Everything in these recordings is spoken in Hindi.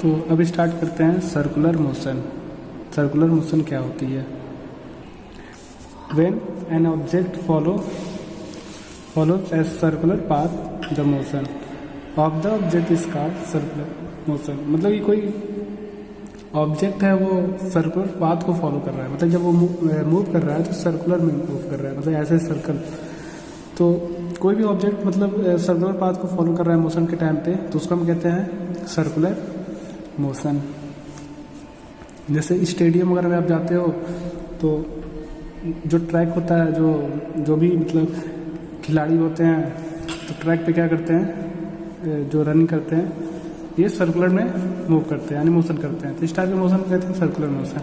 तो अब स्टार्ट करते हैं सर्कुलर मोशन। सर्कुलर मोशन क्या होती है? When an object follows a circular path, the motion of the object is called circular motion। मतलब कि कोई ऑब्जेक्ट है वो सर्कुलर पाथ को फॉलो कर रहा है, मतलब जब वो मूव कर रहा है तो सर्कुलर में मूव कर रहा है, मतलब ऐसे सर्कल। तो कोई भी ऑब्जेक्ट मतलब सर्कुलर पाथ को फॉलो कर रहा है मोशन के टाइम पे, तो उसको हम कहते हैं सर्कुलर मोशन। जैसे स्टेडियम वगैरह में आप जाते हो तो जो ट्रैक होता है, जो भी मतलब खिलाड़ी होते हैं, तो ट्रैक पे क्या करते हैं, जो रनिंग करते हैं ये सर्कुलर में मूव करते हैं, यानी मोशन करते हैं। तो इस टाइप के मोशन को कहते हैं सर्कुलर मोशन।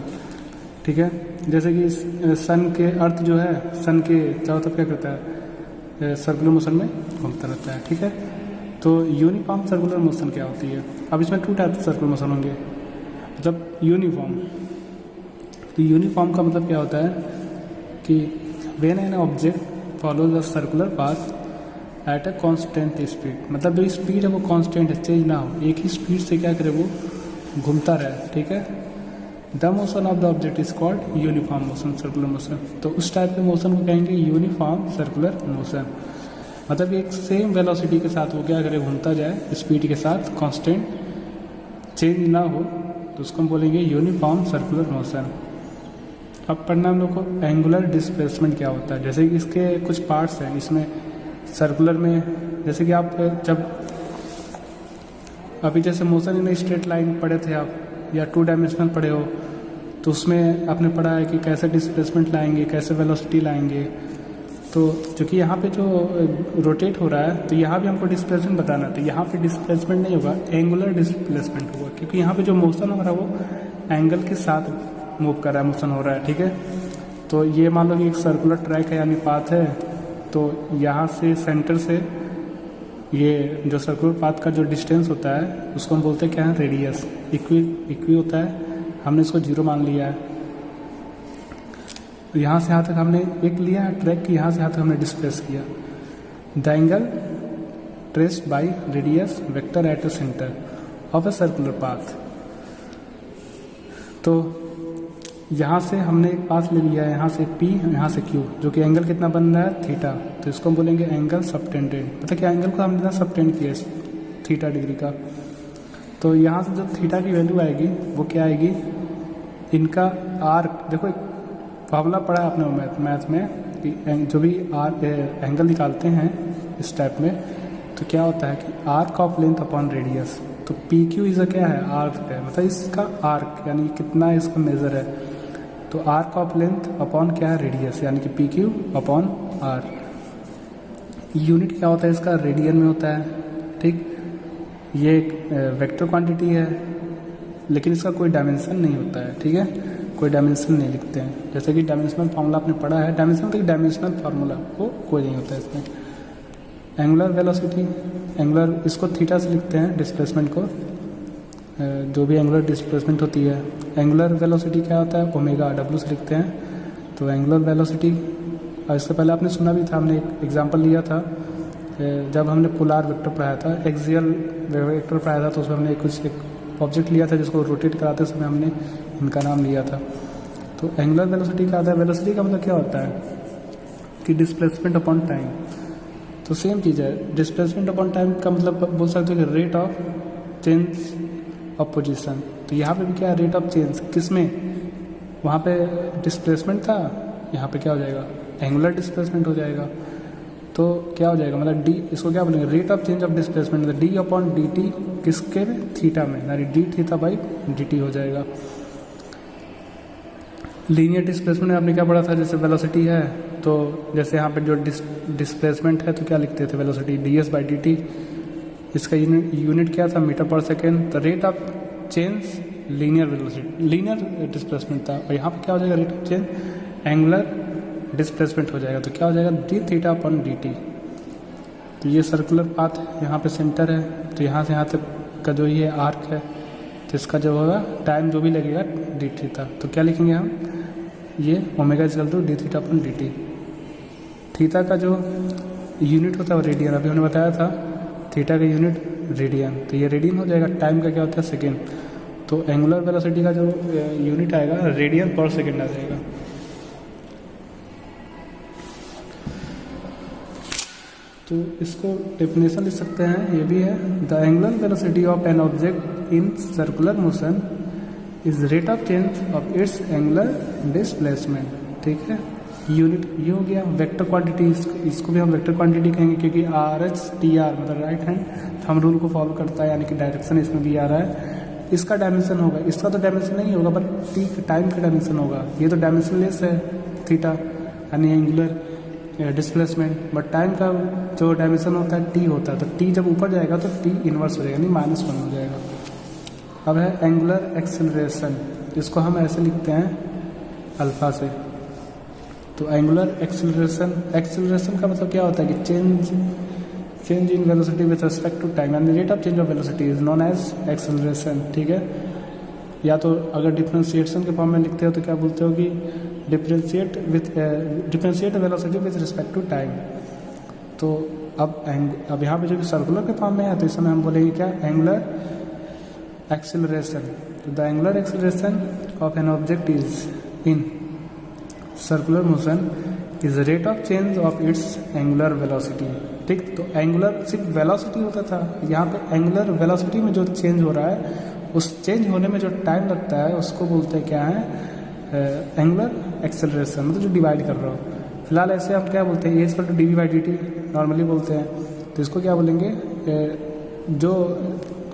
ठीक है, जैसे कि सन के अर्थ जो है सन के चारों तरफ क्या करता है, सर्कुलर मोशन में घूमता रहता है। ठीक है, तो यूनिफॉर्म सर्कुलर मोशन क्या होती है? अब इसमें 2 टाइप के सर्कुलर मोशन होंगे, मतलब यूनिफॉर्म। तो यूनिफॉर्म का मतलब क्या होता है कि when an object follows the circular path at a constant speed, मतलब जो स्पीड है वो कांस्टेंट है, चेंज ना हो, एक ही स्पीड से क्या करे वो घूमता रहे। ठीक है, the motion of the object is called uniform motion, circular motion. तो उस टाइप के मोशन को कहेंगे यूनिफॉर्म सर्कुलर मोशन। मतलब एक सेम वेलोसिटी के साथ वो क्या करे, घूमता जाए स्पीड के साथ, कांस्टेंट, चेंज ना हो, तो उसको हम बोलेंगे यूनिफॉर्म सर्कुलर मोशन। अब पढ़ना हम लोग को एंगुलर डिस्प्लेसमेंट क्या होता है। जैसे कि इसके कुछ पार्ट्स हैं इसमें सर्कुलर में, जैसे कि आप जब अभी जैसे मोशन इन स्ट्रेट लाइन पढ़े थे आप, या 2 डायमेंशनल पढ़े हो, तो उसमें आपने पढ़ा है कि कैसे डिस्प्लेसमेंट लाएंगे, कैसे वेलोसिटी लाएंगे। तो चूँकि यहाँ पे जो रोटेट हो रहा है, तो यहाँ भी हमको डिस्प्लेसमेंट बताना है। तो यहाँ पे डिस्प्लेसमेंट नहीं होगा, एंगुलर डिस्प्लेसमेंट होगा, क्योंकि यहाँ पे जो मोशन हो रहा है वो एंगल के साथ मूव कर रहा है, मोशन हो रहा है। ठीक है, तो ये मान लो कि एक सर्कुलर ट्रैक है यानी पाथ है, तो यहाँ से सेंटर से ये जो सर्कुलर पाथ का जो डिस्टेंस होता है उसको हम बोलते हैं क्या है, रेडियस। इक्वी होता है, हमने इसको 0 मान लिया है। तो यहाँ से यहाँ तक हमने एक लिया है ट्रैक की, यहाँ से यहाँ तक हमने डिस्प्लेस किया। The angle traced by radius vector at a centre of a circular path. तो यहाँ से हमने एक पाथ ले लिया है, यहाँ से P, यहाँ से Q, जो कि एंगल कितना बन रहा है, थीटा। तो इसको हम बोलेंगे एंगल सबटेंडेड, मतलब क्या एंगल को हमने ना सबटेंड किया थीटा डिग्री का। तो यहाँ से जो थीटा की वैल्यू आएगी वो क्या आएगी, इनका आर्क। देखो एक फार्मूला पढ़ा है आपने मैथ में कि जो भी एंगल निकालते हैं इस टाइप में, तो क्या होता है कि arc of length upon radius. तो पी क्यू इज क्या है, आर्क है, मतलब इसका आर्क यानी कितना इसका मेजर है। तो आर्क ऑफ लेंथ अपॉन क्या है, रेडियस, यानी कि P Q upon R. Unit क्या होता है इसका, रेडियन में होता है। ठीक, ये एक वेक्टर क्वांटिटी है, लेकिन इसका कोई डायमेंशन नहीं होता है। ठीक है, कोई डायमेंशन नहीं लिखते हैं। जैसे कि डायमेंशनल फार्मूला आपने पढ़ा है, डायमेंशनल फार्मूला वो कोई नहीं होता है इसमें। एंगुलर वेलोसिटी, एंगुलर इसको थीटा से लिखते हैं, डिस्प्लेसमेंट को, जो भी एंगुलर डिस्प्लेसमेंट होती है। एंगुलर वेलोसिटी क्या होता है, ओमेगा डब्ल्यू से लिखते हैं। तो एंगुलर वेलोसिटी, और इससे पहले आपने सुना भी था, हमने एक एग्जांपल लिया था जब हमने पोलार वेक्टर पढ़ाया था, एक्सियल वेक्टर पढ़ाया था, तो उसमें हमने एक ऑब्जेक्ट लिया था जिसको रोटेट कराते समय हमने इनका नाम लिया था। तो एंगुलर वेलोसिटी क्या होता है, वेलोसिटी का मतलब क्या होता है कि डिस्प्लेसमेंट अपॉन टाइम। तो सेम चीज़ है, डिस्प्लेसमेंट अपॉन टाइम का मतलब बोल सकते हो कि rate of change of position. तो यहाँ पे भी क्या है, रेट ऑफ चेंज, किस में, वहाँ पे डिस्प्लेसमेंट था, यहाँ पे क्या हो जाएगा, एंगुलर डिस्प्लेसमेंट हो जाएगा। तो क्या हो जाएगा, मतलब डी, इसको क्या बोलेंगे, rate of change of displacement, मतलब डी अपॉन डी टी, किसके में, थीटा में, यानी D theta by D T हो जाएगा। लीनियर डिस्प्लेसमेंट में आपने क्या पढ़ा था, जैसे वेलोसिटी है, तो जैसे यहाँ पे जो डिस्प्लेसमेंट है तो क्या लिखते थे, velocity D S by D T. इसका यूनिट क्या था, मीटर पर सेकेंड। तो rate of change linear velocity, linear displacement था, और यहाँ पे क्या हो जाएगा, rate of change angular displacement हो जाएगा। तो क्या हो जाएगा, D theta upon D T. तो ये सर्कुलर पाथ है, यहाँ पे सेंटर है, तो यहाँ से यहाँ तक का जो ये आर्क है, तो इसका जो होगा टाइम जो भी लगेगा डी थीटा। तो क्या लिखेंगे हम, ये omega equal to D theta upon D T. Theta का जो यूनिट होता है वो रेडियन, अभी हमने बताया था थीटा का यूनिट रेडियन, तो ये रेडियन हो जाएगा। टाइम का क्या होता है सेकेंड, तो एंगुलर वेलोसिटी का जो यूनिट आएगा रेडियन पर सेकेंड आ जाएगा। तो इसको डेफिनेशन लिख सकते हैं, ये भी है the angular velocity of an object in circular motion is rate of change of its angular displacement. ठीक है, यूनिट ये हो गया। वेक्टर क्वांटिटी, इसको भी हम वेक्टर क्वांटिटी कहेंगे क्योंकि आर एच टी आर मतलब राइट हैंड थंब रूल को फॉलो करता है, यानी कि डायरेक्शन इसमें भी आ रहा है। इसका डायमेंशन होगा, इसका तो डायमेंशन नहीं होगा बट टी टाइम का डायमेंशन होगा। ये तो डायमेंशनलेस है थीटा यानी एंगुलर डिस्प्लेसमेंट, बट टाइम का जो डायमेंशन होता है टी होता है, तो टी जब ऊपर जाएगा तो टी इन्वर्स हो जाएगा यानी -1 हो जाएगा। अब है एंगुलर एक्सेलरेशन, इसको हम ऐसे लिखते हैं अल्फा से। तो एंगुलर एक्सेलरेशन, एक्सेलरेशन का मतलब क्या होता है कि change in velocity with respect to time and rate of change of velocity is known as acceleration. ठीक है, या तो अगर डिफरेंशिएशन के फॉर्म में लिखते हो तो क्या बोलते हो कि differentiate velocity with respect to time. तो अब यहाँ पे जो कि सर्कुलर के फॉर्म में है तो इस समय हम बोलेंगे क्या, एंगुलर एक्सेलरेशन। तो the angular acceleration of an object is in circular motion is rate of change of its angular velocity. ठीक, तो एंगुलर सिर्फ वेलोसिटी होता था, यहाँ पे एंगुलर वेलोसिटी में जो चेंज हो रहा है उस चेंज होने में जो टाइम लगता है उसको बोलते हैं क्या है, एंगुलर एक्सेलरेशन, मतलब जो डिवाइड कर रहा हो। फिलहाल ऐसे हम क्या बोलते हैं, a D V by D T normally बोलते हैं, तो इसको क्या बोलेंगे, जो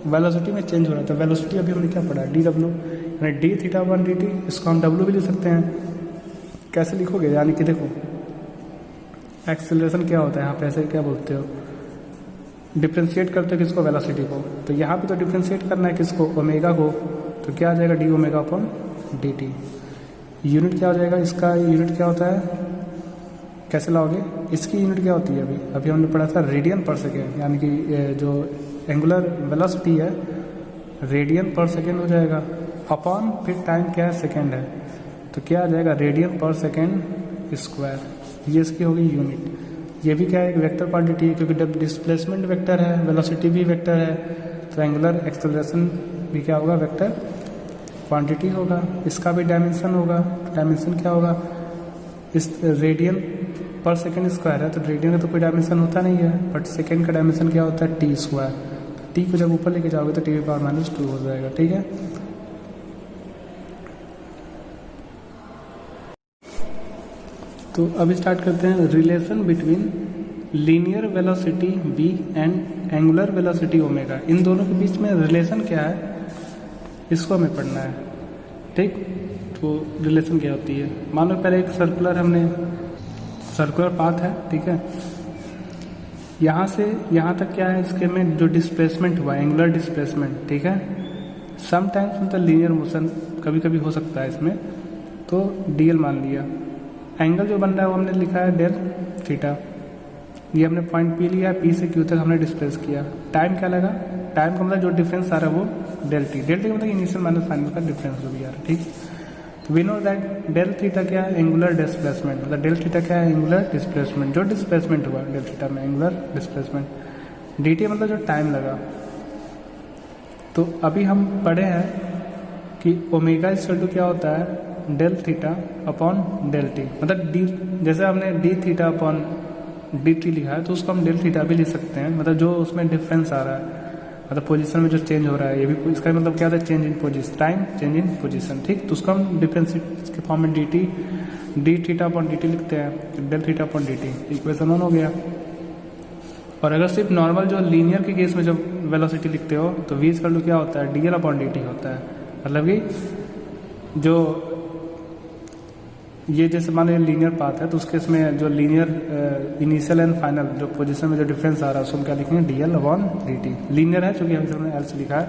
वेलोसिटी में चेंज हो रहा है। तो वेलोसिटी अभी हमने क्या पढ़ा, डी डब्ल्यू यानी D theta one D T, इसको हम डब्ल्यू भी लिख सकते हैं। कैसे लिखोगे, यानी कि देखो एक्सेलरेशन क्या होता है, यहाँ पे ऐसे क्या बोलते हो, डिफ्रेंशिएट करते हो किसको, वेलोसिटी को। तो यहाँ पे तो डिफ्रेंशिएट करना है किसको, ओमेगा को, तो क्या आ जाएगा D omega upon D T. Unit क्या हो जाएगा, इसका यूनिट क्या होता है, कैसे लाओगे, इसकी यूनिट क्या होती है, अभी हमने पढ़ा था रेडियन पर सेकेंड, यानी कि जो एंगुलर वेलोसिटी है रेडियन पर सेकेंड हो जाएगा, अपॉन फिर टाइम क्या है सेकेंड है, तो क्या आ जाएगा रेडियन पर सेकेंड स्क्वायर, ये इसकी होगी यूनिट। ये भी क्या है, एक वेक्टर क्वांटिटी है क्योंकि डिस्प्लेसमेंट वेक्टर है, वेलोसिटी भी वेक्टर है, तो एंगुलर एक्सेलरेशन भी क्या होगा, वेक्टर क्वांटिटी होगा। इसका भी डायमेंशन होगा, डायमेंशन क्या होगा, इस रेडियन पर सेकेंड स्क्वायर है, तो रेडियन का तो कोई डायमेंशन होता नहीं है, बट सेकेंड का डायमेंशन क्या होता है, टी स्क्वायर। तो टी को जब ऊपर लेके जाओगे तो टी पावर -2 हो जाएगा। ठीक है, तो अभी स्टार्ट करते हैं relation between linear velocity v and angular velocity omega. इन दोनों के बीच में रिलेशन क्या है इसको हमें पढ़ना है। ठीक, तो रिलेशन क्या होती है, मान लो पहले एक सर्कुलर पाथ है, ठीक है, यहाँ से यहाँ तक क्या है, इसके में जो डिस्प्लेसमेंट हुआ एंगुलर डिस्प्लेसमेंट, ठीक है, समटाइम्स मतलब लीनियर मोशन कभी कभी हो सकता है इसमें, तो dl मान लिया। एंगल जो बन रहा है वो हमने लिखा है डेल थीटा, ये हमने पॉइंट पी लिया, पी से क्यू तक हमने डिस्प्लेस किया। टाइम क्या लगा, टाइम का मतलब जो डिफरेंस आ रहा है वो डेल टी का मतलब इनिशियल माइनस फाइनल का डिफरेंस जो भी आ रहा है। ठीक, तो we know that del theta क्या है, एंगुलर डिस्प्लेसमेंट, मतलब डेल थीटा क्या है, एंगुलर डिस्प्लेसमेंट, जो डिस्प्लेसमेंट हुआ डेल थीटा में एंगुलर डिस्प्लेसमेंट। डी टी मतलब जो टाइम लगा। तो अभी हम पढ़े हैं कि ओमेगा इक्वल टू क्या होता है, del theta upon del T, मतलब डी, जैसे हमने D theta upon D T लिखा है तो उसको हम डेल थीटा भी लिख सकते हैं, मतलब जो उसमें डिफरेंस आ रहा है, मतलब पोजीशन में जो चेंज हो रहा है, ये भी इसका मतलब क्या होता है, change in position, time change in position. ठीक, तो उसको हम डिफरेंस के फॉर्म में D theta upon D T लिखते हैं, del theta upon D T, equation 1 हो गया। और अगर सिर्फ नॉर्मल जो लीनियर के केस में जब वेलोसिटी लिखते हो तो वी इक्वल टू क्या होता है, D L upon D T होता है, मतलब कि जो ये जैसे मान लीजिए लीनियर पाथ है तो उसके इसमें जो लीनियर इनिशियल एंड फाइनल जो पोजीशन में जो डिफरेंस आ रहा है उसको हम क्या लिखेंगे, D L upon D T. Linear है क्योंकि हमने एल से लिखा है।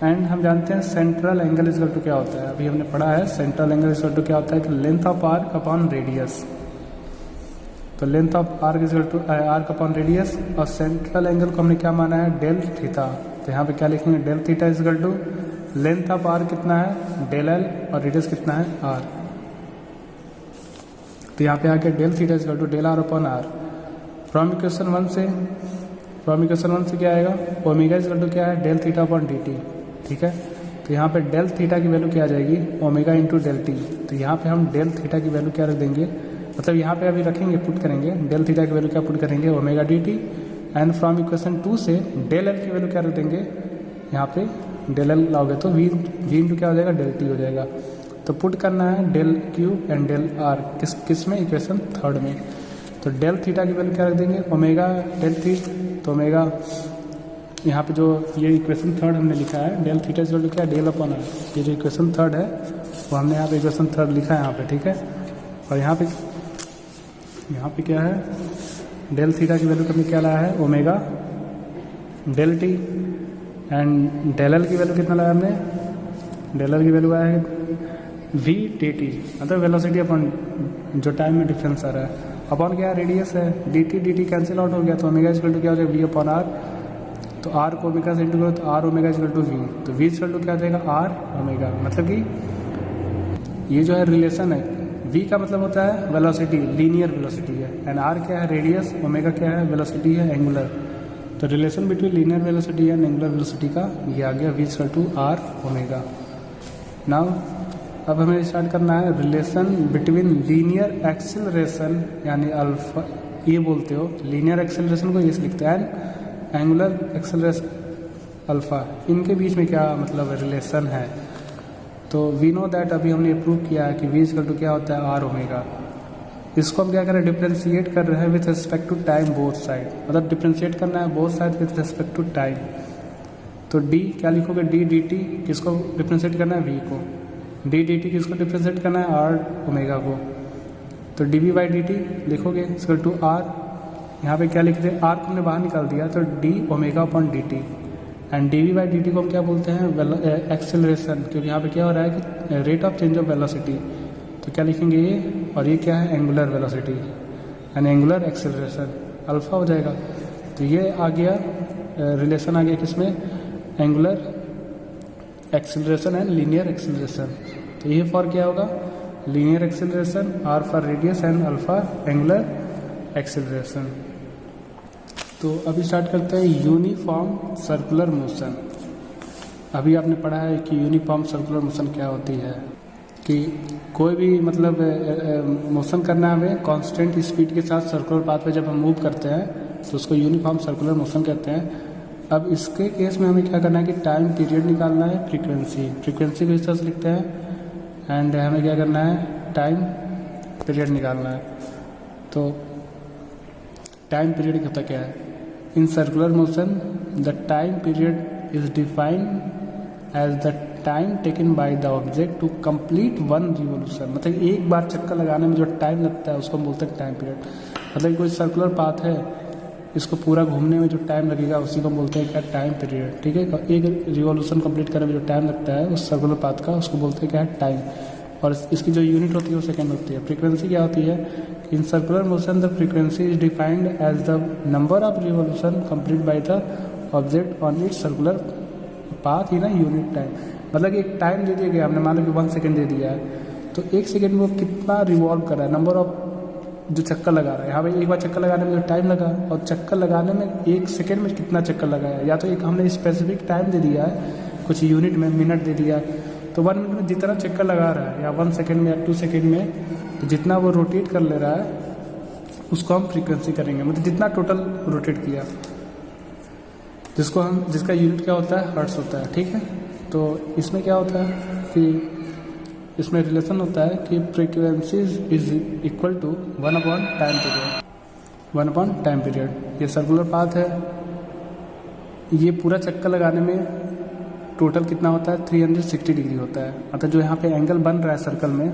एंड हम जानते हैं सेंट्रल एंगल इक्वल टू क्या होता है, अभी हमने पढ़ा है सेंट्रल एंगल इक्वल टू क्या होता है कि length of arc upon radius. तो length of arc equal to arc upon radius, और सेंट्रल एंगल को हमने क्या माना है, डेल थीटा। तो यहाँ पे क्या लिखेंगे, del theta equal to length of arc कितना है, डेल एल, और रेडियस कितना है, आर। तो यहाँ पे आके del theta equal to del R upon R. From equation 1 से फ्रॉम इक्वेशन 1 से क्या आएगा, ओमेगा इज इक्वल टू क्या है, del theta upon D T. ठीक है, तो यहाँ पे डेल थीटा की वैल्यू क्या आ जाएगी, ओमेगा इंटू डेल टी। तो यहाँ पे हम डेल थीटा की वैल्यू क्या रख देंगे, मतलब यहाँ पे अभी रखेंगे, पुट करेंगे, डेल थीटा की वैल्यू क्या पुट करेंगे, omega D T. And from equation 2 से डेल एल की वैल्यू क्या रख देंगे, यहाँ पे डेल एल लाओगे तो वी इंटू क्या हो जाएगा, डेल टी हो जाएगा। तो पुट करना है del Q and del R किस में, इक्वेशन 3 में। तो डेल थीटा की वैल्यू क्या रख देंगे, ओमेगा डेल थी, तो ओमेगा यहाँ पे जो ये इक्वेशन 3 हमने लिखा है, del theta is equal to क्या, डेल अपॉन आर। ये जो इक्वेशन 3 है वो हमने यहाँ पे इक्वेशन 3 लिखा है यहाँ पे। ठीक है, और यहाँ पे क्या है, डेल थीटा की वैल्यू क्या लाया है, omega del T. And del L की वैल्यू कितना लाया हमने, डेल एल की वैल्यू आया है वी टी टी, मतलब वेलोसिटी अपॉन जो टाइम में डिफरेंस आ रहा है, अपॉन क्या है, रेडियस है, डी टी कैंसिल आउट हो गया, तो ओमेगा इज इक्वल टू क्या हो जाएगा, वी अपॉन आर। तो आर को ओमेगा से इंटू करो तो R omega is equal to V, तो वी इज इक्वल टू क्या हो जाएगा, आर ओमेगा। मतलब कि ये जो है रिलेशन है, वी का मतलब होता है वेलोसिटी, लीनियर वेलोसिटी है, एंड आर क्या है, रेडियस, ओमेगा क्या है, वेलोसिटी है, एंगुलर। तो relation between linear velocity and angular velocity का ये आ गया, V is equal to R omega. Now अब हमें स्टार्ट करना है रिलेशन बिटवीन लीनियर एक्सेलरेशन यानी अल्फा, ये बोलते हो लीनियर एक्सेलरेशन को ये लिखते हैं, एंगुलर एक्सेलरेशन अल्फा, इनके बीच में क्या मतलब रिलेशन है। तो वी नो दैट, अभी हमने प्रूव किया है कि वी इक्वल टू क्या होता है, आर ओमेगा। इसको हम क्या कर रहे हैं, डिफ्रेंशिएट कर रहे हैं with respect to time both side, मतलब डिफ्रेंशिएट करना है both side with respect to time. तो डी क्या लिखोगे, डी डी टी किसको डिफ्रेंशिएट करना है, वी को, डी डी टी किसको डिफ्रेंशिएट करना है, आर ओमेगा को। तो D V by D T लिखोगे इक्वल टू आर, यहाँ पे क्या लिख रहे हैं, आर को हमने बाहर निकाल दिया, तो D omega upon D T. And D V by D T को हम क्या बोलते हैं, एक्सेलरेशन, क्योंकि यहाँ पे क्या हो रहा है कि rate of change of velocity. तो क्या लिखेंगे ये, और ये क्या है, angular velocity and angular acceleration, alpha हो जाएगा। तो ये आ गया रिलेशन, आ गया किसमें, angular acceleration and linear acceleration. तो ये फॉर क्या होगा, linear acceleration, R for radius and alpha angular acceleration. तो अभी स्टार्ट करते हैं यूनिफॉर्म सर्कुलर मोशन। अभी आपने पढ़ा है कि यूनिफॉर्म सर्कुलर मोशन क्या होती है, कि कोई भी मतलब मोशन करना है हमें कांस्टेंट स्पीड के साथ सर्कुलर पाथ पे जब हम मूव करते हैं तो उसको यूनिफॉर्म सर्कुलर मोशन कहते हैं। अब इसके केस में हमें क्या करना है कि टाइम पीरियड निकालना है, फ्रीक्वेंसी को इस तरह से लिखते हैं, एंड हमें क्या करना है, टाइम पीरियड निकालना है। तो टाइम पीरियड होता क्या है, in circular motion the time period is defined as the time taken by the object to complete one revolution, मतलब एक बार चक्कर लगाने में जो टाइम लगता है उसको हम बोलते हैं टाइम पीरियड। मतलब कोई सर्कुलर पाथ है, इसको पूरा घूमने में जो टाइम लगेगा उसी को बोलते हैं क्या, टाइम पीरियड। ठीक है, एक रिवोल्यूशन कंप्लीट करने में जो टाइम लगता है उस सर्कुलर पाथ का, उसको बोलते हैं क्या है, टाइम। और इसकी जो यूनिट होती है वो सेकेंड होती है। फ्रीक्वेंसी क्या होती है, in circular motion the frequency is defined as the number of revolution complete by the object on its circular path in a unit time. मतलब कि एक टाइम दे दिया गया, हमने मान लो कि 1 सेकेंड दे दिया है, तो 1 सेकेंड में वो कितना रिवॉल्व कर रहा है, नंबर ऑफ जो चक्कर लगा रहा है। यहाँ पे एक बार चक्कर लगाने में जो टाइम लगा, और चक्कर लगाने में 1 सेकेंड में कितना चक्कर लगाया, या तो एक हमने स्पेसिफिक टाइम दे दिया है, कुछ यूनिट में मिनट दे दिया, तो 1 मिनट में जितना चक्कर लगा रहा है, या 1 सेकेंड में या 2 सेकेंड में, तो जितना वो रोटेट कर ले रहा है उसको हम फ्रीक्वेंसी करेंगे, मतलब जितना टोटल रोटेट किया, जिसका यूनिट क्या होता है, हर्ट्ज होता है। ठीक है, तो इसमें क्या होता है कि इसमें रिलेशन होता है कि frequency is equal to 1 upon time period, 1 upon time period. ये सर्कुलर पाथ है, ये पूरा चक्कर लगाने में टोटल कितना होता है, 360 डिग्री होता है। मतलब जो यहाँ पे एंगल बन रहा है सर्कल में,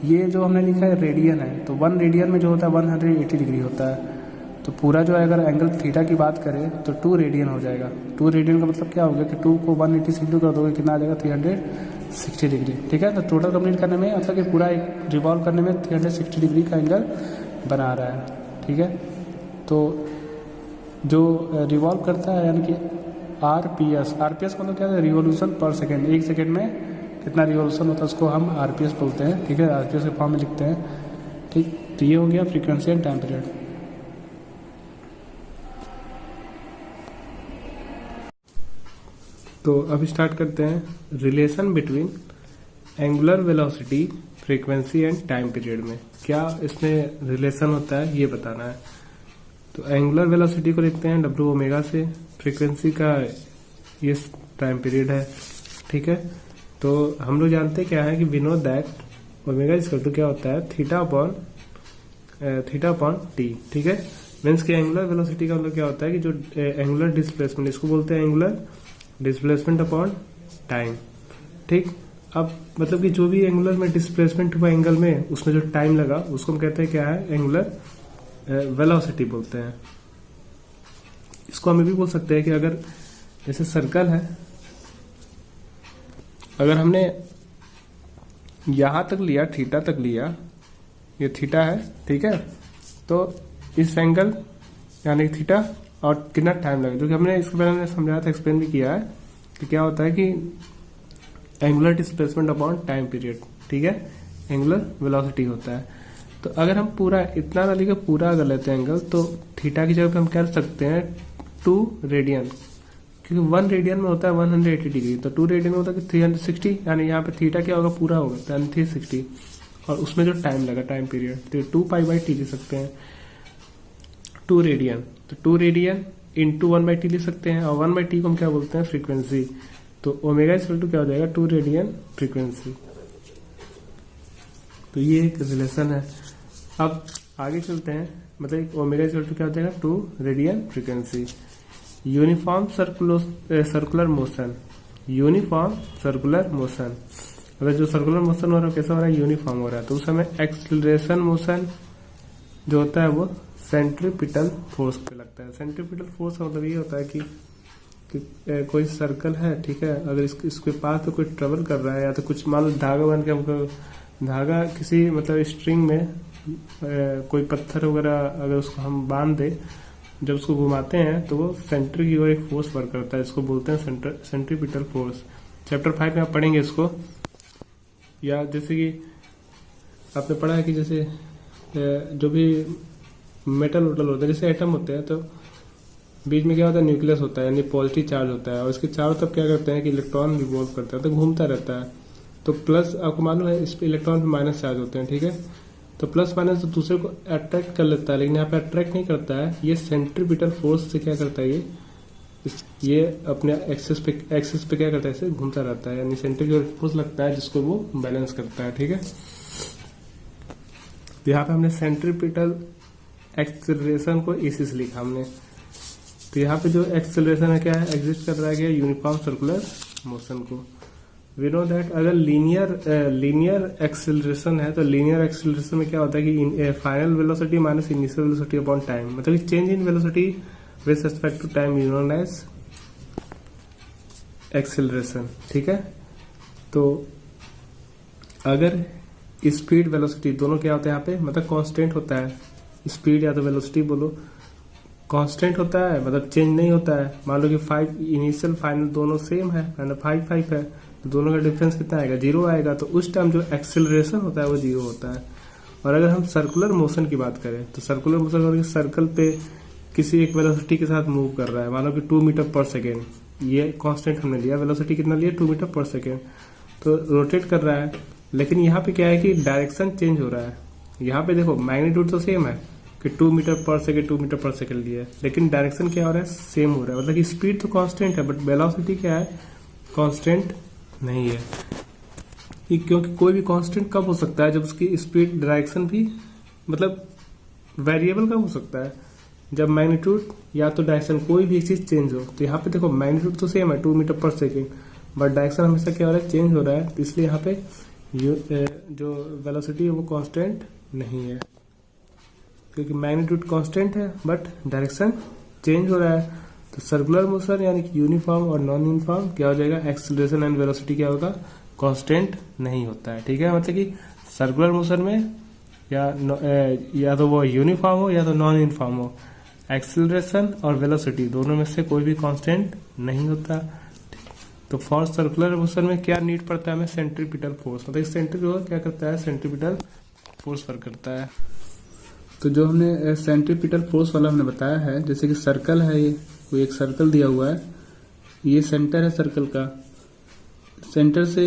ये जो हमने लिखा है रेडियन है, तो 1 रेडियन में जो होता है 180 डिग्री होता है। तो पूरा जो है अगर एंगल थीटा की बात करें तो 2 रेडियन हो जाएगा। 2 रेडियन का मतलब क्या होगा कि 2 को 180 से इंटू कर दोगे, कितना आ जाएगा, 360 डिग्री। ठीक है, तो टोटल कंप्लीट करने में, मतलब कि पूरा एक रिवॉल्व करने में 360 डिग्री का एंगल बना रहा है। ठीक है, तो जो रिवॉल्व करता है यानी कि आरपीएस का मतलब क्या है, रिवोल्यूशन पर सेकेंड, 1 सेकेंड में कितना रिवोल्यूशन होता है उसको हम आरपीएस बोलते हैं। ठीक है, आरपीएस के फॉर्म में लिखते हैं। ठीक, तो ये हो गया फ्रीक्वेंसी एंड टाइम पीरियड। तो अब स्टार्ट करते हैं relation between angular velocity, frequency and time period में क्या इसमें रिलेशन होता है ये बताना है। तो एंगुलर वेलोसिटी को लिखते हैं डब्ल्यू ओमेगा से, फ्रीक्वेंसी का ये टाइम पीरियड है, ठीक है। तो हम लोग जानते क्या है कि we know that omega is equal to क्या होता है थीटा अपॉन टी, ठीक है। मीन्स कि एंगुलर वेलोसिटी का मतलब क्या होता है कि जो एंगुलर डिस्प्लेसमेंट, इसको बोलते हैं एंगुलर डिस्प्लेसमेंट अपॉन टाइम, ठीक। अब मतलब कि जो भी एंगुलर में डिस्प्लेसमेंट हुआ एंगल में, उसमें जो टाइम लगा उसको हम कहते हैं क्या है एंगुलर वेलोसिटी बोलते हैं। इसको हम ये भी बोल सकते हैं कि अगर जैसे सर्कल है, अगर हमने यहां तक लिया, थीटा तक लिया, ये थीटा है, ठीक है। तो इस एंगल यानी थीटा और कितना टाइम लगेगा, जो कि हमने इसके पहले समझाया था, एक्सप्लेन भी किया है कि क्या होता है कि angular displacement upon time period, ठीक है, एंगुलर वेलोसिटी होता है। तो अगर हम पूरा इतना ना लेके पूरा अगर लेते हैं एंगल, तो थीटा की जगह पे हम क्या कर सकते हैं 2 रेडियन, क्योंकि 1 रेडियन में होता है 180 डिग्री, तो 2 रेडियन में होता है कि 360, यानी यहाँ पे थीटा क्या होगा पूरा होगा 360, और उसमें जो टाइम लगा टाइम पीरियड, तो 2π/t लिख सकते हैं 2 रेडियन। तो 2 रेडियन इंटू 1/t लिख सकते हैं, और 1/t को हम क्या बोलते हैं फ्रीक्वेंसी। तो ओमेगा इक्वल टू क्या हो जाएगा 2 रेडियन फ्रीक्वेंसी। तो ये एक रिलेशन है। अब आगे चलते हैं, मतलब ओमेगा इक्वल टू क्या हो जाएगा 2 radian frequency. Uniform circular motion, uniform circular motion, मतलब जो सर्कुलर मोशन हो रहा है कैसा हो रहा है यूनिफॉर्म हो रहा है। तो उस समय एक्सिलरेशन मोशन जो होता है वो सेंट्रीपिटल फोर्स पे लगता है। सेंट्रीपिटल फोर्स का मतलब ये होता है कि कोई सर्कल है, ठीक है, अगर इसके पास तो कोई ट्रेवल कर रहा है, या तो कुछ मान लो धागा बन के हमको धागा किसी मतलब स्ट्रिंग में कोई पत्थर वगैरह अगर उसको हम बांध दे, जब उसको घुमाते हैं तो वो सेंटर की ओर एक फोर्स वर्क करता है, इसको बोलते हैं सेंट्रीपिटल फोर्स। चैप्टर 5 में आप पढ़ेंगे इसको। या जैसे कि आपने पढ़ा है कि जैसे जो भी मेटल वोटल होता है, जैसे एटम होते हैं, तो बीच में क्या होता है न्यूक्लियस होता है, यानी पॉजिटिव चार्ज होता है, और इसके चारों तरफ क्या करते हैं कि इलेक्ट्रॉन रिवॉल्व करता है, तो घूमता रहता है। तो प्लस आपको मालूम है इस पे इलेक्ट्रॉन पे माइनस चार्ज होते हैं, ठीक है। तो प्लस माइनस तो दूसरे को अट्रैक्ट कर लेता है, लेकिन यहाँ पे अट्रैक्ट नहीं करता है, ये सेंट्रीपिटल फोर्स से क्या करता है ये अपने एक्सिस पे क्या करता है इसे घूमता रहता है, यानी सेंट्रीपिटल फोर्स लगता है जिसको वो बैलेंस करता है, ठीक है। तो यहाँ पे हमने सेंट्रीपिटल एक्सेलरेशन को इसी से लिखा हमने। तो यहाँ पे जो एक्सेलरेशन है क्या है एग्जिस्ट कर रहा है क्या यूनिफॉर्म सर्कुलर मोशन को। वी नो दैट अगर लीनियर एक्सेलरेशन है, तो लीनियर एक्सेलरेशन में क्या होता है कि final velocity minus initial velocity upon time, मतलब कि change in velocity with respect to time is known as acceleration, ठीक है। तो अगर स्पीड वेलोसिटी दोनों क्या होता है यहाँ पे, मतलब कांस्टेंट होता है, स्पीड या तो वेलोसिटी बोलो कांस्टेंट होता है, मतलब चेंज नहीं होता है। मान लो कि 5 इनिशियल फाइनल दोनों सेम है, 5 है, तो दोनों का डिफरेंस कितना आएगा 0 आएगा, तो उस टाइम जो एक्सेलरेशन होता है वो 0 होता है। और अगर हम सर्कुलर मोशन की बात करें, तो सर्कुलर मोशन सर्कल पे किसी एक वेलोसिटी के साथ मूव कर रहा है, मान लो कि 2 मीटर पर सेकेंड, ये कांस्टेंट हमने लिया, वेलोसिटी कितना लिया 2 मीटर पर सेकेंड, तो रोटेट कर रहा है। लेकिन यहाँ पे क्या है कि डायरेक्शन चेंज हो रहा है। यहाँ पे देखो मैग्नीट्यूड तो सेम है कि 2 मीटर पर सेकेंड लिया है, लेकिन डायरेक्शन क्या हो रहा है सेम हो रहा है, मतलब कि स्पीड तो कांस्टेंट है बट वेलोसिटी क्या है कांस्टेंट नहीं है। क्योंकि कोई भी कांस्टेंट कब हो सकता है जब उसकी स्पीड डायरेक्शन भी मतलब वेरिएबल कब हो सकता है जब मैग्नीट्यूड या तो डायरेक्शन कोई भी एक चीज चेंज हो। तो यहाँ पे देखो मैग्नीट्यूड तो सेम है 2 मीटर पर सेकेंड, बट डायरेक्शन हमेशा क्या हो रहा है चेंज हो रहा है, तो इसलिए यहाँ पे जो वेलोसिटी है वो कांस्टेंट नहीं है, क्योंकि मैग्नीट्यूड कांस्टेंट है बट डायरेक्शन चेंज हो रहा है। तो सर्कुलर मोशन यानी कि यूनिफॉर्म और नॉन यूनिफॉर्म क्या हो जाएगा एक्सेलरेशन एंड वेलोसिटी क्या होगा कांस्टेंट नहीं होता है, ठीक है। मतलब कि सर्कुलर मोशन में या तो वो यूनिफॉर्म हो या तो नॉन यूनिफॉर्म हो, एक्सेलरेशन और वेलोसिटी दोनों में से कोई भी कांस्टेंट नहीं होता। तो फॉर सर्कुलर मोशन में क्या नीड पड़ता है हमें सेंट्रीपिटल फोर्स, मतलब सेंट्रीपिटल क्या करता है सेंट्रीपिटल फोर्स वर्क करता है। तो जो हमने सेंट्रीपिटल फोर्स वाला हमने बताया है, जैसे कि सर्कल है, ये कोई एक सर्कल दिया हुआ है, ये सेंटर है सर्कल का, सेंटर से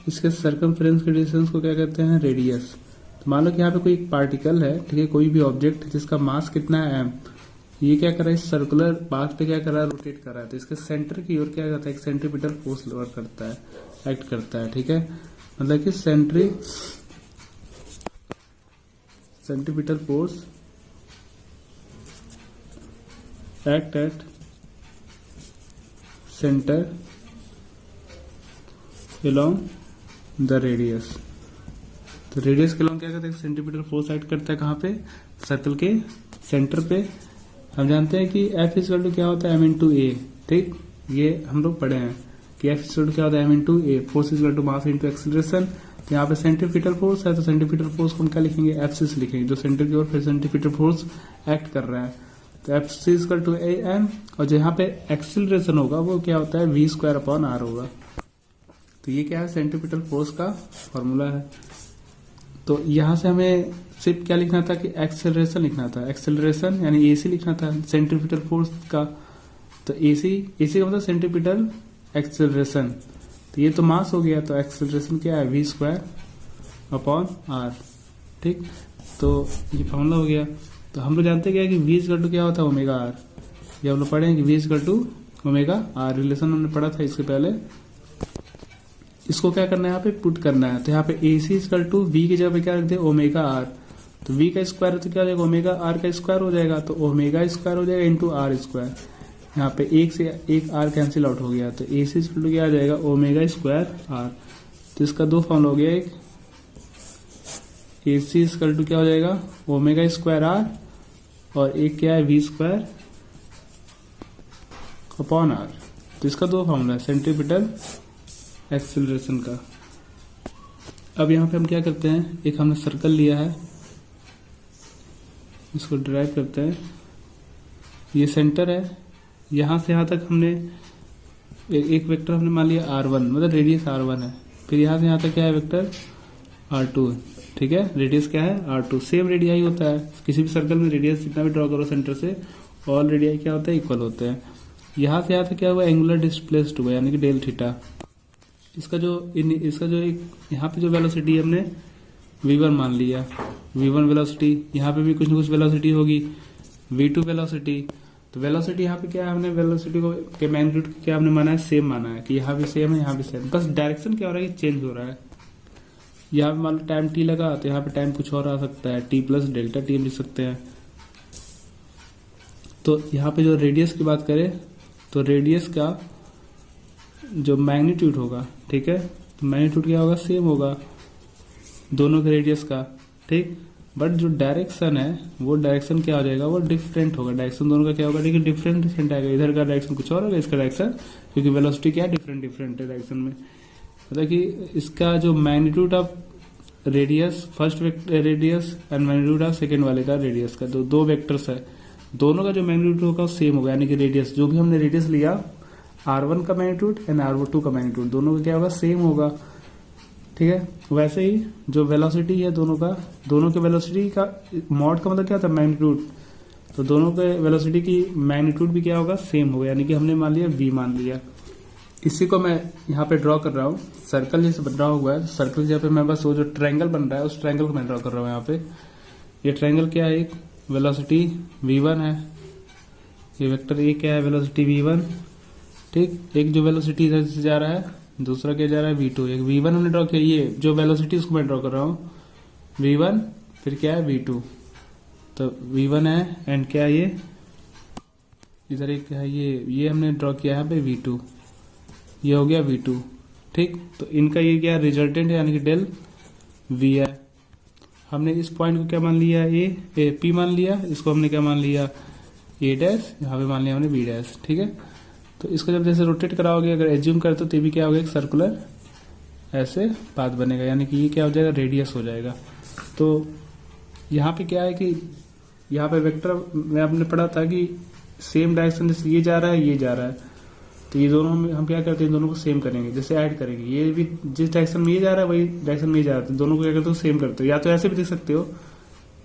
इसके सर्कमफ्रेंस के डिस्टेंस को क्या कहते हैं, रेडियस। तो मान लो कि यहाँ पे कोई एक पार्टिकल है, ठीक है, कोई भी ऑब्जेक्ट जिसका मास कितना है m, ये क्या कर रहा है, इस सर्कुलर पाथ पे क्या कर रहा है, रोटेट कर रहा है। तो इसके सेंटर की ओर क्या करता है, एक सेंट्रीपिटल फोर्स वर्क करता है, एक्ट करता है, ठीक है। मतलब कि centripetal force act at centre along the radius. तो रेडियस के along क्या करते हैं, सेंट्रीपिटल फोर्स एक्ट करता है कहाँ पे, सर्कल के सेंटर पे। हम जानते हैं कि F इक्वल टू क्या होता है, m इंटू ए, ठीक, ये हम लोग पढ़े हैं कि F इक्वल टू क्या होता है, m into A, force equal to mass into acceleration. तो यहाँ पे सेंट्रीपिटल फोर्स है, तो सेंट्रीपिटल फोर्स को हम क्या लिखेंगे, F से लिखेंगे, जो सेंटर की ओर फिर सेंट्रीपिटल फोर्स एक्ट कर रहा है। तो F equal to A M, और जो यहाँ पे एक्सीलरेशन होगा वो क्या होता है, v स्क्वायर अपॉन आर होगा। तो ये क्या है, सेंट्रीपिटल फोर्स का फॉर्मूला है। तो यहां से हमें सिर्फ क्या लिखना था कि एक्सेलरेशन लिखना था, एक्सेलरेशन यानी एसी लिखना था सेंट्रीपिटल फोर्स का। तो एसी का मतलब सेंट्रीपिटल एक्सेलरेशन। तो ये तो मास हो गया, तो एक्सेलरेशन क्या है, v स्क्वायर अपॉन आर, ठीक। तो ये फॉर्मूला हो गया। तो हम लोग जानते क्या है कि v इक्वल टू क्या होता है, ओमेगा आर। ये हम लोग पढ़े हैं कि v equal to omega R, relation हमने पढ़ा था इसके पहले। इसको क्या करना है, यहाँ पे पुट करना है। तो यहाँ पे AC इक्वल टू V की जगह पे क्या रख दे, ओमेगा आर। तो V का स्क्वायर तो क्या हो जाएगा, ओमेगा आर का स्क्वायर हो जाएगा, तो ओमेगा स्क्वायर हो जाएगा इंटू आर स्क्वायर। यहाँ पे एक से एक आर कैंसिल आउट हो गया, तो AC इक्वल टू क्या आ जाएगा, ओमेगा स्क्वायर आर। तो इसका दो फॉर्मूला हो गया, एक AC इक्वल टू क्या हो जाएगा, ओमेगा स्क्वायर आर, और एक क्या है, V स्क्वायर अपॉन आर। तो इसका दो फॉर्मूला है सेंट्रीपिटल एक्सेलरेशन का। अब यहाँ पे हम क्या करते हैं, एक हमने सर्कल लिया है, इसको ड्राइव करते हैं। ये सेंटर है, यहां से यहां तक हमने एक वेक्टर हमने मान लिया r1, मतलब रेडियस r1 है। फिर यहां से यहां तक क्या है, वेक्टर r2, ठीक है, रेडियस क्या है, r2। सेम रेडियाई होता है किसी भी सर्कल में, रेडियस जितना भी ड्रॉ करो सेंटर से, ऑल रेडियाई क्या होता है, इक्वल होते हैं। यहां से यहां तक क्या हुआ, एंगुलर डिस्प्लेस्ड हुआ, यानी कि डेल थीटा। इसका जो एक यहाँ पे जो वेलोसिटी हमने v1 मान लिया, v1 वेलोसिटी, यहाँ पे भी कुछ ना कुछ वेलोसिटी होगी, v2 वेलोसिटी। तो वेलोसिटी यहाँ पे क्या है, हमने वेलोसिटी को के मैग्नीट्यूड क्या हमने माना है, सेम माना है कि यहाँ भी सेम है, यहाँ भी सेम, बस डायरेक्शन क्या हो रहा है, चेंज हो रहा है। यहाँ पे मान लो टाइम t लगा, तो यहाँ पे टाइम कुछ और आ सकता है, t प्लस डेल्टा t लिख सकते हैं। तो यहाँ पे जो रेडियस की बात करें, तो रेडियस का जो मैग्नीट्यूड होगा, ठीक है, तो मैग्नीट्यूड क्या होगा, सेम होगा दोनों के रेडियस का, ठीक। बट जो डायरेक्शन है, वो डायरेक्शन क्या हो जाएगा, वो डिफरेंट होगा। डायरेक्शन दोनों का क्या होगा, ठीक है, डिफरेंट आएगा। इधर का डायरेक्शन कुछ और होगा, इसका डायरेक्शन, क्योंकि वेलोसिटी क्या है, डिफरेंट है डायरेक्शन में। मतलब कि इसका जो magnitude of radius, first radius and magnitude of second वाले का रेडियस का, दो वेक्टर्स है, दोनों का जो मैग्नीट्यूड होगा सेम होगा। यानी कि रेडियस, जो भी हमने रेडियस लिया, r1 का मैग्नीट्यूड एंड r2 का मैग्नीट्यूड, दोनों का क्या होगा, सेम होगा, ठीक है। वैसे ही जो वेलोसिटी है दोनों के वेलोसिटी का मॉड का मतलब क्या होता है, मैग्नीट्यूड। तो दोनों के वेलोसिटी की मैग्नीट्यूड भी क्या होगा, सेम होगा। यानी कि हमने मान लिया v मान लिया। इसी को मैं यहाँ पे ड्रॉ कर रहा हूँ, सर्कल जैसे ड्रॉ हुआ है, सर्कल जहाँ पे मैं बस वो जो ट्रायंगल बन रहा है, उस ट्रायंगल को मैं ड्रॉ कर रहा हूँ यहाँ पे। ये ट्रायंगल क्या है, एक वेलोसिटी v1 है, ये वेक्टर ए क्या है, वेलोसिटी v1, ठीक। एक जो वेलोसिटी इधर से जा रहा है, दूसरा क्या जा रहा है, v2। एक v1 हमने ड्रॉ किया, ये जो वेलोसिटी उसको मैं ड्रॉ कर रहा हूँ v1, फिर क्या है v2। तो v1 है एंड क्या है, ये इधर एक है, ये हमने ड्रॉ किया है पे v2, ये हो गया v2, ठीक। तो इनका ये क्या रिजल्टेंट है, यानी कि डेल v है। हमने इस पॉइंट को क्या मान लिया, ए पी मान लिया, इसको हमने क्या मान लिया, ए डैश, यहाँ पे मान लिया हमने बी डैश, ठीक है। तो इसको जब जैसे रोटेट कराओगे, अगर एज्यूम करते तो ये भी क्या होगा, एक सर्कुलर ऐसे पाथ बनेगा, यानी कि ये क्या हो जाएगा, रेडियस हो जाएगा। तो यहाँ पे क्या है कि यहाँ पे वेक्टर में आपने पढ़ा था कि सेम डायरेक्शन, जैसे ये जा रहा है, ये जा रहा है, तो ये दोनों हम क्या करते हैं, दोनों को सेम करेंगे, जैसे ऐड करेंगे। ये भी जिस डायरेक्शन में ये जा रहा है, वही डायरेक्शन में ये जा रहा है, दोनों को क्या करते हो, सेम करते हो। या तो ऐसे भी देख सकते हो,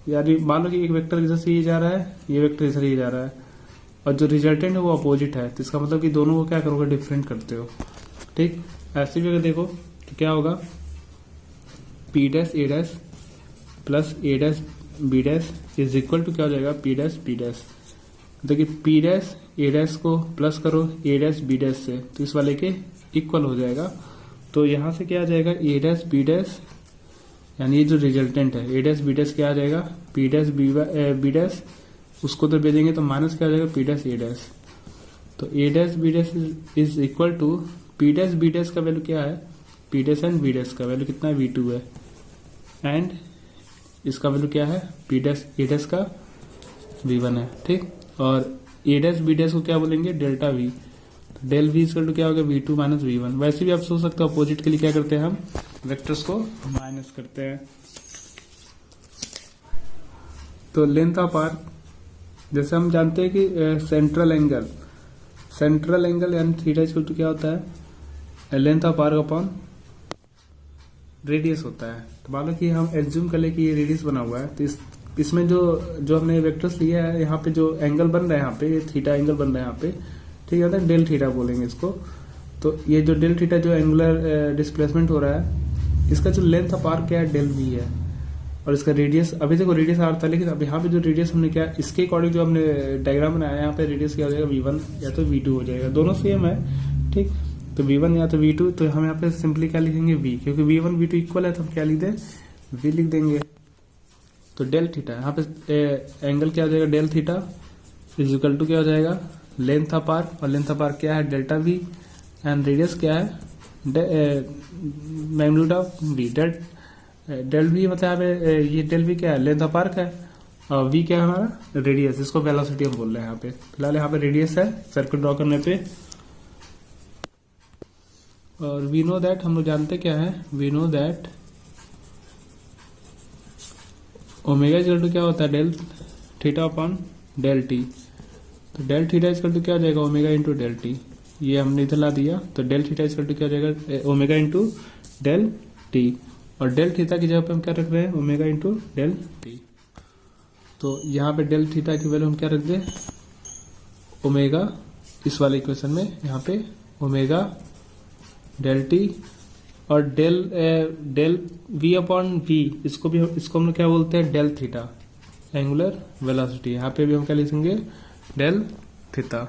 यानी मान लो कि एक वेक्टर इधर से ये जा रहा है, ये वेक्टर इधर ये जा रहा है, और जो रिजल्टेंट है वो अपोजिट है, तो इसका मतलब कि दोनों को क्या करोगे, डिफरेंट करते हो। ठीक, ऐसे भी अगर देखो तो क्या होगा, P dash A dash plus A dash B dash is equal to क्या हो जाएगा, पी डैश बी डैश। देखिए पी डैश ए डैश को प्लस करो ए डैश बी डैश से, तो इस वाले के इक्वल हो जाएगा। तो यहां से क्या आ जाएगा, ए डैश बी डैश, यानी ये जो रिजल्टेंट है ए डैश बी डैश क्या आ जाएगा, पी डैश बी डैश, उसको तो भेजेंगे तो माइनस क्या आ जाएगा, पी डैश ए डैश। तो A dash B dash is equal to P dash B dash का वैल्यू क्या है, P dash and B dash का वैल्यू कितना है, V2 है, एंड इसका वैल्यू क्या है, पी डैश ए डैश का V1 है। ठीक, और ए डैश बी डैश को क्या बोलेंगे, डेल्टा V। तो डेल V इक्वल टू क्या होगा, V2 माइनस V1। वैसे भी आप सोच सकते हो अपोजिट के लिए क्या करते हैं, हम वेक्टर्स को माइनस करते हैं। तो लेंथ ऑफ आर्क, जैसे हम जानते हैं कि सेंट्रल एंगल यानी थीटा इक्वल टू क्या होता है, length of arc upon radius होता है। तो मान लो कि हम एज्यूम कर ले कि ये रेडियस बना हुआ है, तो इसमें जो हमने वेक्टर्स लिया है, यहाँ पे जो एंगल बन रहा है, यहाँ पे थीटा एंगल बन रहा है यहाँ पे, ठीक है, डेल थीटा बोलेंगे इसको। तो ये जो डेल थीटा जो एंगुलर डिस्प्लेसमेंट हो रहा है, इसका जो लेंथ ऑफ आर्क क्या है, डेल V है, और इसका रेडियस, अभी देखो रेडियस आर था, लेकिन अब यहाँ पे जो रेडियस हमने क्या, इसके अकॉर्डिंग जो हमने डायग्राम बनाया, यहाँ पे रेडियस क्या हो जाएगा, V1 या तो V2 हो जाएगा, दोनों सेम है। ठीक, तो V1 या तो V2, तो हम यहाँ पे सिंपली क्या लिखेंगे, V, क्योंकि V1 V2 इक्वल है, तो हम क्या लिख दें, V लिख देंगे। तो डेल थीटा, यहाँ पे एंगल क्या हो जाएगा, del theta is equal to क्या हो जाएगा, लेंथ ऑफ आर्क, और लेंथ ऑफ आर्क क्या है, डेल्टा V, एंड रेडियस क्या है, magnitude of V। Del V मतलब यहाँ पे ये डेल V क्या है, लेंथ ऑफ आर्क है, और V क्या है हमारा, रेडियस, इसको वेलोसिटी हम बोल रहे हैं यहाँ पे। फिलहाल यहाँ पे रेडियस है सर्कल ड्रॉ करने पे। और वी नो दैट, हम लोग जानते क्या है, we know that omega equal to क्या होता है, del theta upon del T. तो डेल थीटा इक्वल टू क्या हो जाएगा, ओमेगा इंटू डेल टी। ये हमने इधर ला दिया, तो डेल थीटा इक्वल टू क्या हो जाएगा, ओमेगा इंटू डेल टी, और डेल थीटा की जगह पे हम क्या रख रहे हैं, ओमेगा इंटू डेल टी। तो यहाँ पे डेल थीटा की वैल्यू हम क्या रख दें, ओमेगा, इस वाले इक्वेशन में यहाँ पे ओमेगा डेल टी, और डेल V अपॉन V, इसको हम लोग क्या बोलते हैं, डेल थीटा, एंगुलर वेलोसिटी। यहाँ पे भी हम क्या लिखेंगे, डेल थीटा।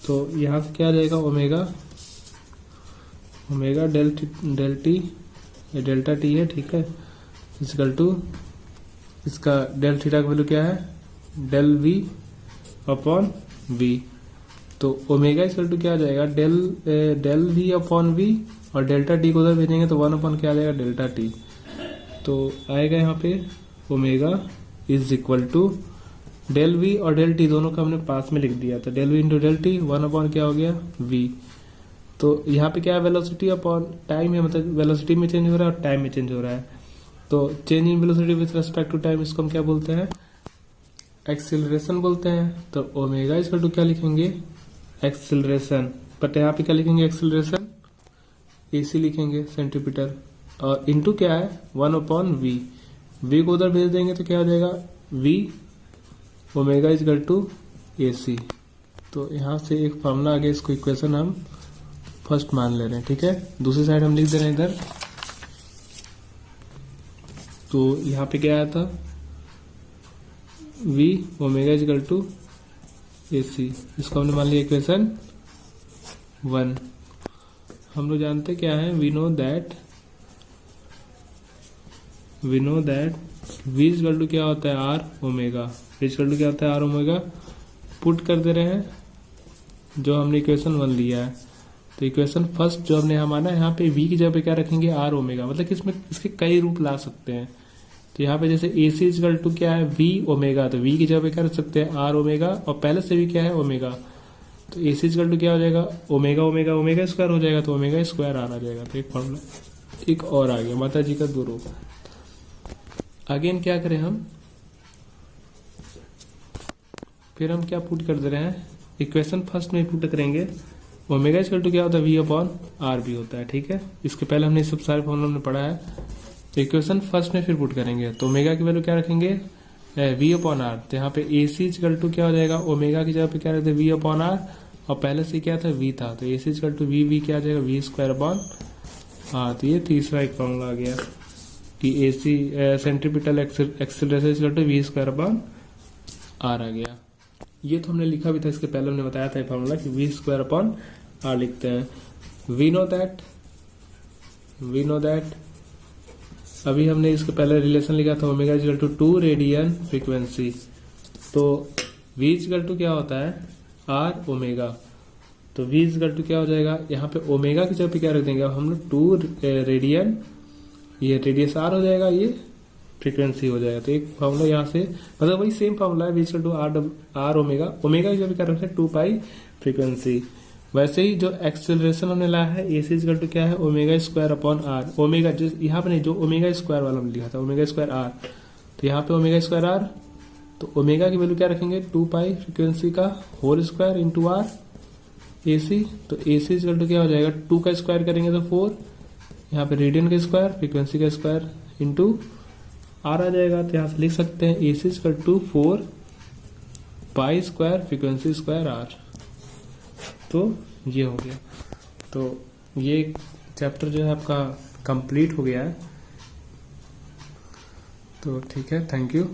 तो यहाँ से क्या आ जाएगा, ओमेगा डेल टी, ये डेल्टा टी है, ठीक है, इक्वल टू इसका डेल थीटा का वैल्यू क्या है, डेल V अपॉन V। तो ओमेगा इक्वल टू क्या आ जाएगा, डेल V अपॉन V, और डेल्टा टी को उधर भेजेंगे तो 1 अपॉन क्या आ जाएगा, डेल्टा टी। तो आएगा यहाँ पे omega is equal to del V और डेल टी दोनों का हमने पास में लिख दिया, तो del V into del T, 1 upon क्या हो गया, V। तो यहाँ पे क्या है, वेलोसिटी अपॉन टाइम है, मतलब वेलोसिटी में चेंज हो रहा है और टाइम में चेंज हो रहा है। तो change in velocity with respect to time, इसको हम क्या बोलते हैं, एक्सीलरेशन बोलते हैं। तो ओमेगा इक्वल टू क्या लिखेंगे, एक्सीलरेशन, बट यहाँ पे क्या लिखेंगे, एक्सीलरेशन AC लिखेंगे, सेंट्रीपिटल, और इंटू क्या है, 1 अपॉन V को उधर भेज देंगे तो क्या हो जाएगा, V omega equal to AC। तो यहाँ से एक फॉर्मूला आ गया, इसको इक्वेशन हम फर्स्ट मान ले रहे हैं, ठीक है। दूसरी साइड हम लिख दे रहे हैं इधर। तो यहाँ पे क्या आया था, V omega equal to AC, इसको हमने मान लिया इक्वेशन 1। हम लोग जानते क्या है, we know that V equal to क्या होता है, R omega, V equal to क्या होता है, R ओमेगा। पुट कर दे रहे हैं जो हमने इक्वेशन 1 लिया है। तो इक्वेशन फर्स्ट जो हमने यहाँ माना, यहाँ पे V की जगह पे क्या रखेंगे, R ओमेगा, मतलब कि इसमें इसके कई रूप ला सकते हैं। तो यहाँ पे जैसे AC इक्वल टू क्या है, V ओमेगा, तो V की जगह पे क्या रख सकते हैं, R ओमेगा, और पहले से भी क्या है, ओमेगा। तो AC इक्वल टू क्या हो जाएगा, ओमेगा ओमेगा ओमेगा स्क्वायर हो जाएगा, तो ओमेगा स्क्वायर आर आ जाएगा। तो एक फॉर्मूला एक और आ गया, माता जी का 2 रूप। अगेन क्या करें हम, फिर हम क्या पुट कर दे रहे हैं, इक्वेशन फर्स्ट में पुट करेंगे, ओमेगा इक्वल टू क्या होता है, V अपॉन R भी होता है, ठीक है। इसके पहले हमने सब सारे फॉर्मूला हमने पढ़ा है। तो इक्वेशन फर्स्ट में फिर पुट करेंगे, तो ओमेगा की वैल्यू क्या रखेंगे, V अपॉन आर, तो यहाँ पे AC इक्वल टू क्या हो जाएगा, ओमेगा की जगह पे क्या रहता है V अपॉन आर, और पहले से क्या था V था, तो AC इक्वल टू V क्या आ जाएगा V स्क्वायर अपॉन आर। तो ये तीसरा एक फॉर्मूला आ गया कि AC centripetal acceleration equal to V square upon R आ गया। ये तो हमने लिखा भी था, इसके पहले हमने बताया था फॉर्मूला कि V स्क्वायर अपॉन आर लिखते हैं। वी नो दैट अभी हमने इसके पहले रिलेशन लिखा था omega equal to 2 radian frequency, तो V इक्वल टू क्या होता है आर ओमेगा, तो V इक्वल टू क्या हो जाएगा, यहाँ पे ओमेगा की जगह पे क्या रख देंगे अब हम लोग 2 रेडियन, ये रेडियस आर हो जाएगा, ये फ्रीक्वेंसी हो जाएगा। तो एक फॉर्मूला यहाँ से मतलब वही सेम फॉर्मूला है, V equal to R omega, omega की जगह पे क्या रखते हैं 2 पाई फ्रीक्वेंसी। वैसे ही जो एक्सेलरेशन हमने लाया है AC इक्वल टू क्या है omega square upon R, omega जो यहाँ पे नहीं, जो ओमेगा स्क्वायर वाला हमने लिखा था ओमेगा स्क्वायर आर, तो यहाँ पे ओमेगा स्क्वायर आर, तो ओमेगा की वैल्यू क्या रखेंगे 2 पाई फ्रीक्वेंसी का whole square into R AC, तो AC इक्वल टू क्या हो जाएगा 2 का स्क्वायर करेंगे तो 4, यहाँ पे रेडियन का स्क्वायर फ्रीक्वेंसी का स्क्वायर इंटू आर आ जाएगा। तो यहाँ से लिख सकते हैं AC equal to 4 pi square frequency square R. तो ये हो गया, तो ये चैप्टर जो है आपका कंप्लीट हो गया है। तो ठीक है, थैंक यू।